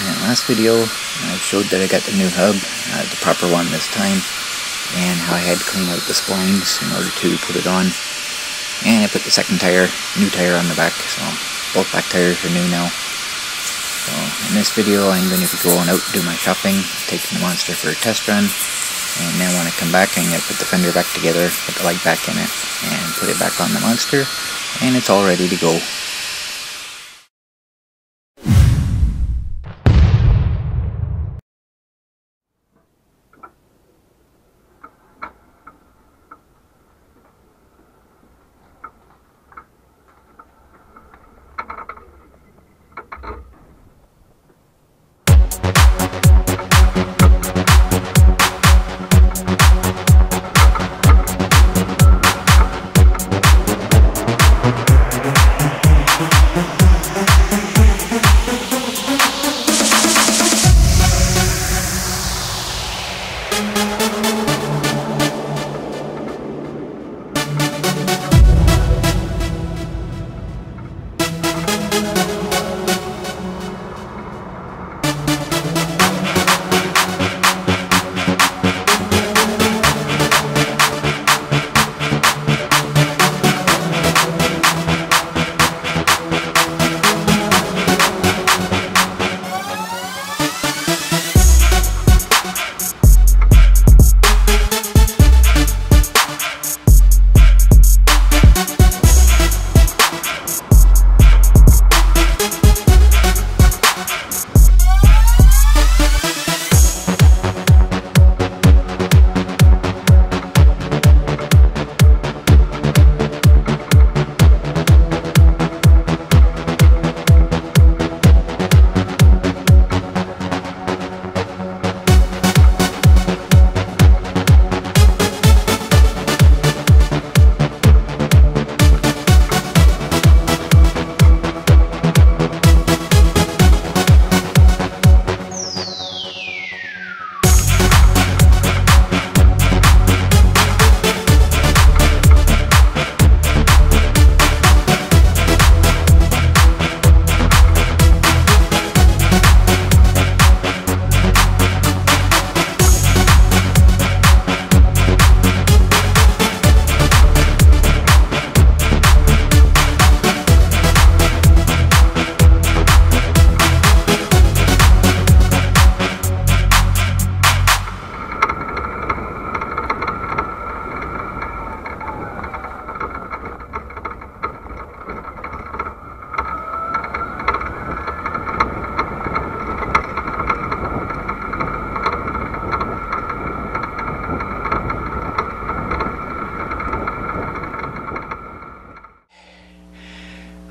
In the last video, I showed that I got the new hub, the proper one this time, and how I had to clean out the splines in order to put it on. And I put the second tire, new tire on the back, so both back tires are new now. So in this video, I'm going to be going out to do my shopping, taking the monster for a test run, and then when I come back, I'm going to put the fender back together, put the light back in it, and put it back on the monster, and it's all ready to go.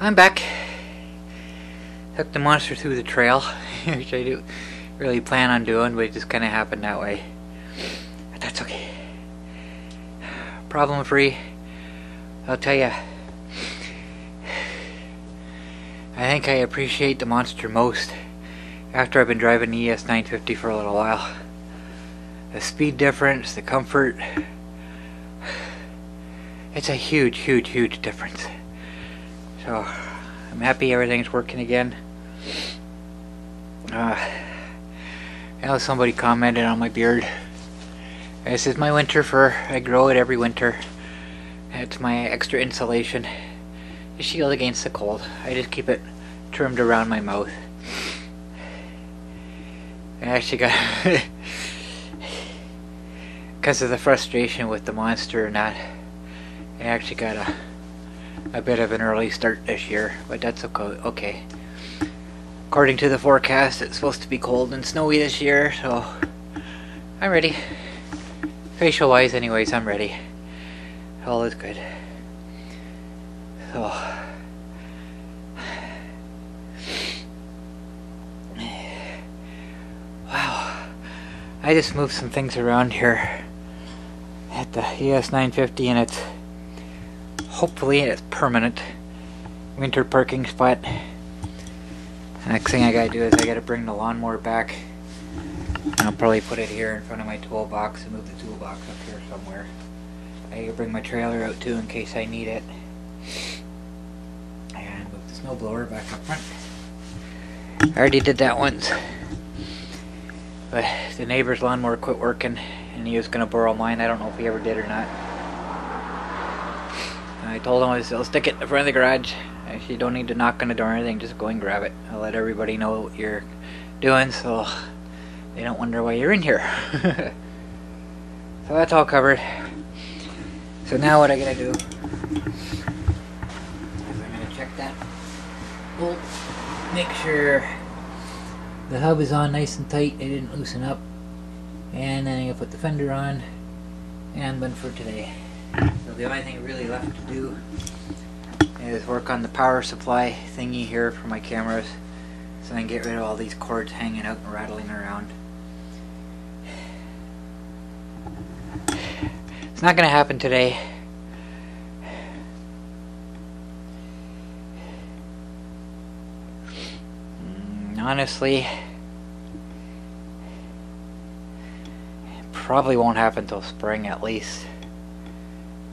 I'm back. Took the monster through the trail, which I do really plan on doing, but it just kind of happened that way. But that's okay. Problem free. I'll tell you, I think I appreciate the monster most after I've been driving the ES950 for a little while. The speed difference, the comfort, it's a huge, huge, huge difference. So, I'm happy everything's working again. I know somebody commented on my beard. This is my winter fur. I grow it every winter. It's my extra insulation to shield against the cold. I just keep it trimmed around my mouth. I actually got... because of the frustration with the monster and that, I actually got a bit of an early start this year, but that's okay. According to the forecast, it's supposed to be cold and snowy this year, so I'm ready. Facial wise anyways, I'm ready. All is good. So wow, I just moved some things around here at the ES950, and it's hopefully it's permanent winter parking spot. Next thing I gotta do is I gotta bring the lawnmower back, and I'll probably put it here in front of my toolbox and move the toolbox up here somewhere. I gotta bring my trailer out too in case I need it, and move the snowblower back up front. I already did that once. But the neighbor's lawnmower quit working and he was going to borrow mine. I don't know if he ever did or not. I told him I'll stick it in front of the garage. You don't need to knock on the door or anything, just go and grab it. I'll let everybody know what you're doing so they don't wonder why you're in here. So that's all covered. So now what I gotta do is I'm gonna check that bolt, make sure the hub is on nice and tight, it didn't loosen up, and then I'm gonna put the fender on, and I'm done for today. So the only thing really left to do is work on the power supply thingy here for my cameras, so I can get rid of all these cords hanging out and rattling around. It's not going to happen today. Honestly, it probably won't happen till spring at least.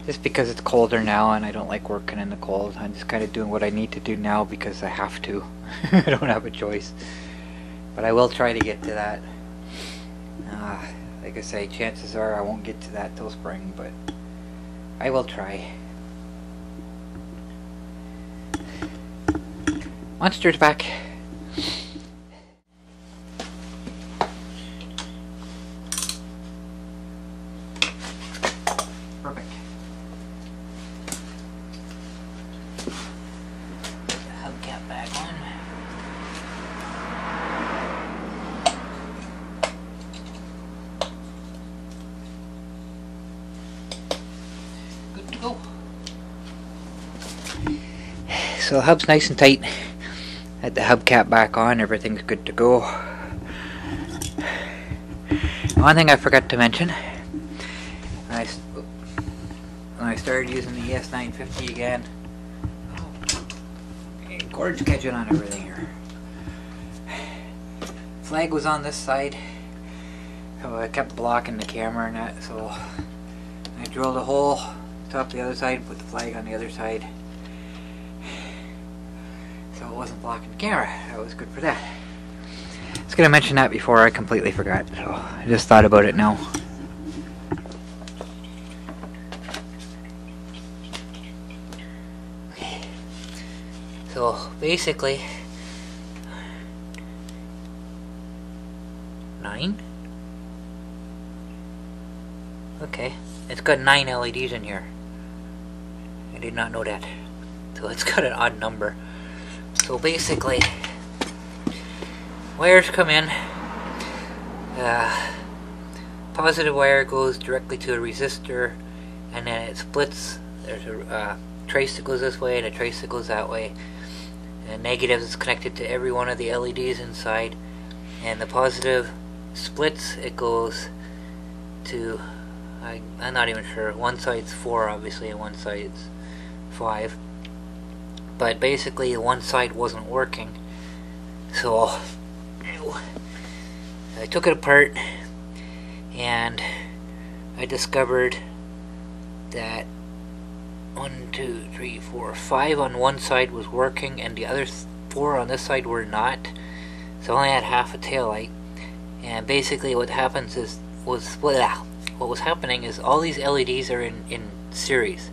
Just because it's colder now and I don't like working in the cold. I'm just kind of doing what I need to do now because I have to. I don't have a choice. But I will try to get to that. Like I say, chances are I won't get to that till spring, but I will try. Monster's back. Perfect. Put the hubcap back on. Good to go. So the hub's nice and tight. Had the hubcap back on, everything's good to go. One thing I forgot to mention, when I started using the ES950 again, cord's catching on everything here. Flag was on this side, so I kept blocking the camera and that, so I drilled a hole top the other side, put the flag on the other side. So it wasn't blocking the camera. That was good for that. I was going to mention that before, I completely forgot. So I just thought about it now. Okay. So basically, 9? Okay. It's got 9 LEDs in here. I did not know that. So it's got an odd number. So basically, wires come in, positive wire goes directly to a resistor, and then it splits. There's a trace that goes this way and a trace that goes that way, and negative is connected to every one of the LEDs inside, and the positive splits, it goes to, I'm not even sure, one side's 4 obviously and one side's 5. But basically one side wasn't working, so I took it apart and I discovered that 1, 2, 3, 4, 5 on one side was working and the other 4 on this side were not. So I only had half a tail light, and basically what happens is what was happening is all these LEDs are in series.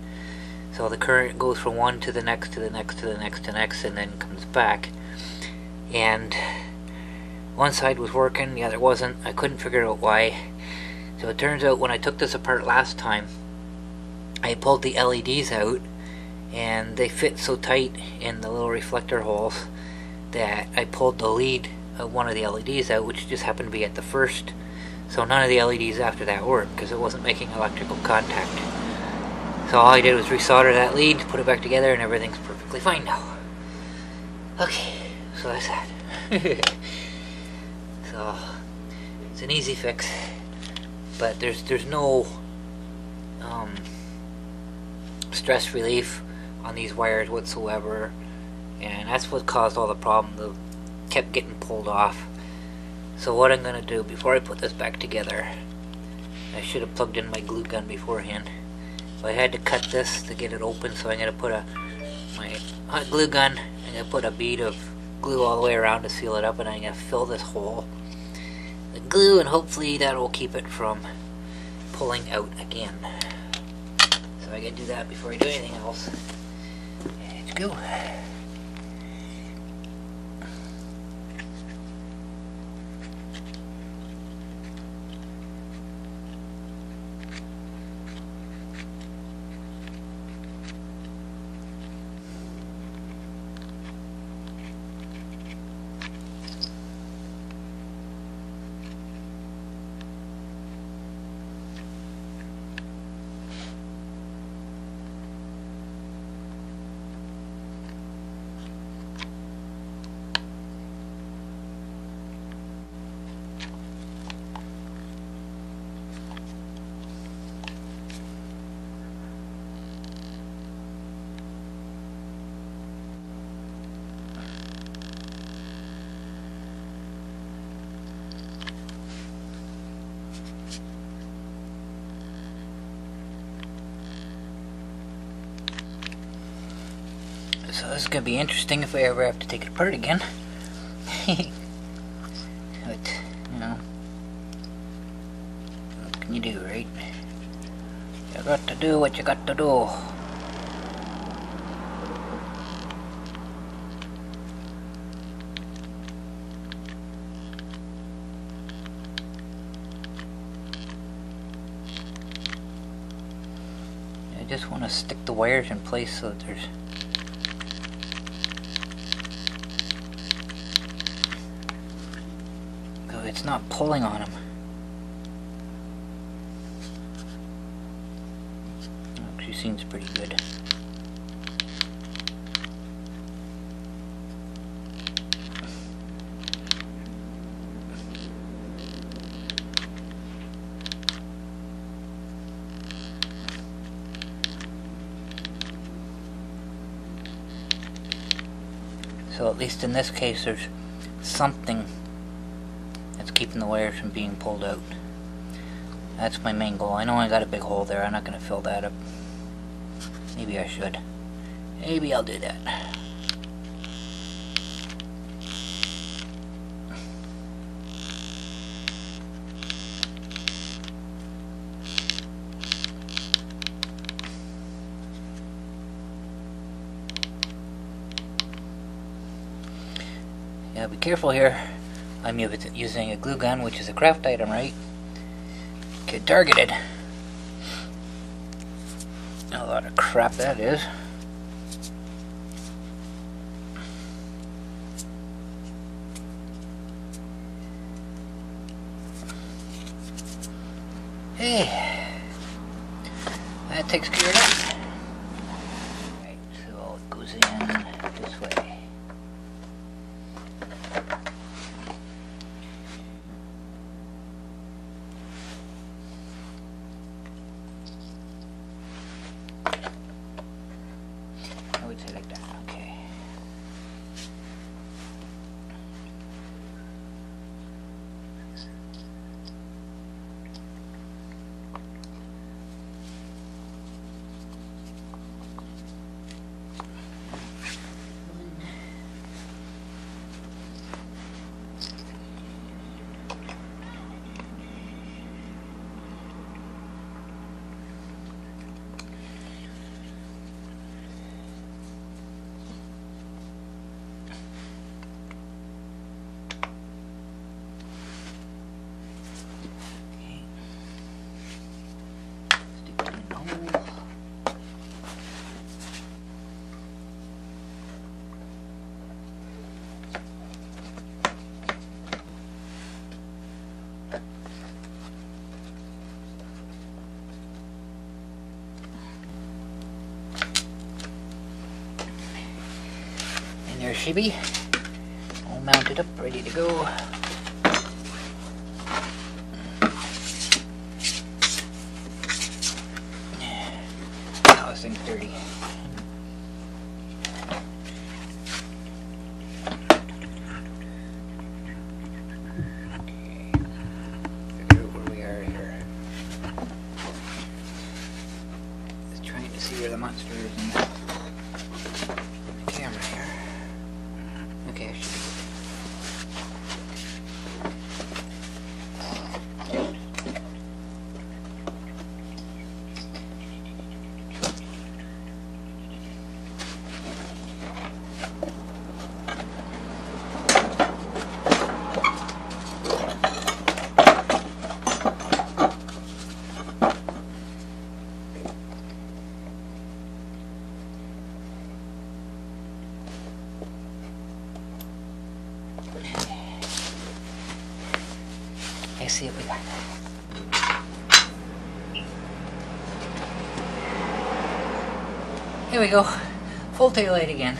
So the current goes from one to the next, to the next, to the next, to the next, and then comes back. And one side was working, the other wasn't. I couldn't figure out why. So it turns out when I took this apart last time, I pulled the LEDs out, and they fit so tight in the little reflector holes that I pulled the lead of one of the LEDs out, which just happened to be at the first. So none of the LEDs after that worked, because it wasn't making electrical contact. So all I did was resolder that lead, put it back together, and everything's perfectly fine now. Okay, so that's that. So it's an easy fix, but there's no stress relief on these wires whatsoever, and that's what caused all the problem. They kept getting pulled off. So what I'm gonna do before I put this back together, I should have plugged in my glue gun beforehand. So I had to cut this to get it open, so I'm going to put my hot glue gun, I'm going to put a bead of glue all the way around to seal it up, and I'm going to fill this hole. The glue, and hopefully that will keep it from pulling out again. So I gotta do that before I do anything else. Let's go. So this is going to be interesting if I ever have to take it apart again. But, you know, what can you do, right? You got to do what you got to do. I just want to stick the wires in place so that there's it's not pulling on them. Actually seems pretty good. So at least in this case there's something keeping the wires from being pulled out. That's my main goal. I know I got a big hole there. I'm not going to fill that up. Maybe I should. Maybe I'll do that. Yeah, be careful here. I'm using a glue gun, which is a craft item, right? Get targeted. A lot of crap that is. Hey, that takes care of that. Right, so it goes in this way. Like that, okay. There she be, all mounted up, ready to go. Oh, this thing's dirty. Okay, figure out where we are here. Just trying to see where the monster is in the camera here. Okay, I should be good. Okay, see what we got. Here we go. Full tail light again.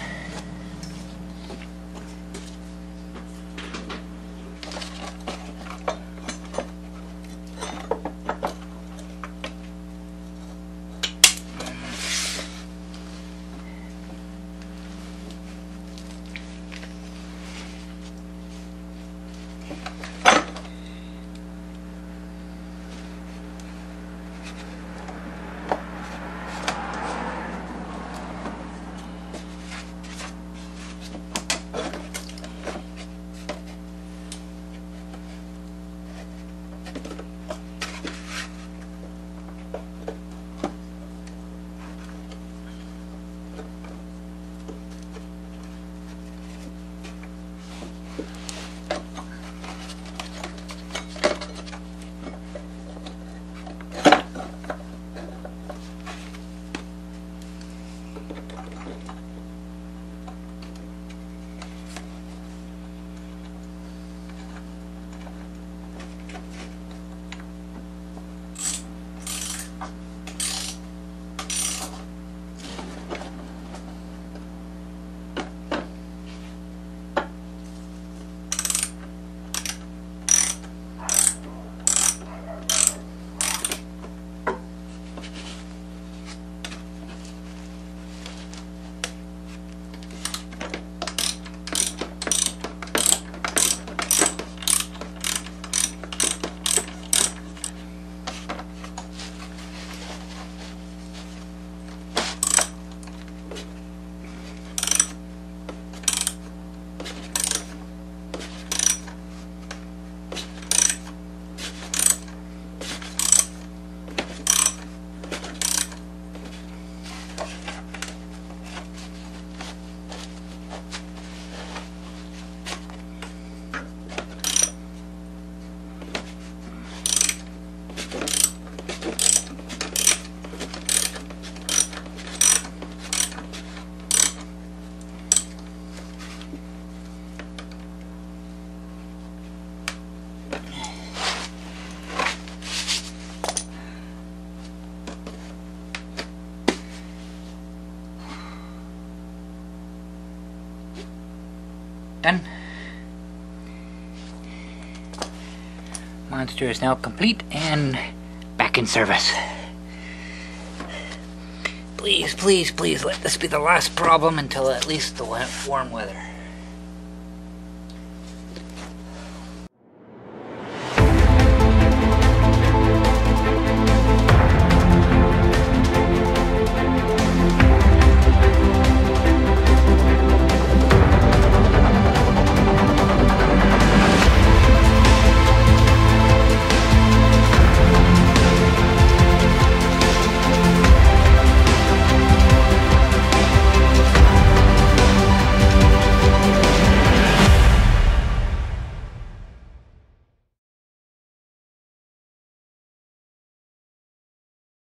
Done. Monster is now complete and back in service. Please, please, please let this be the last problem until at least the warm weather.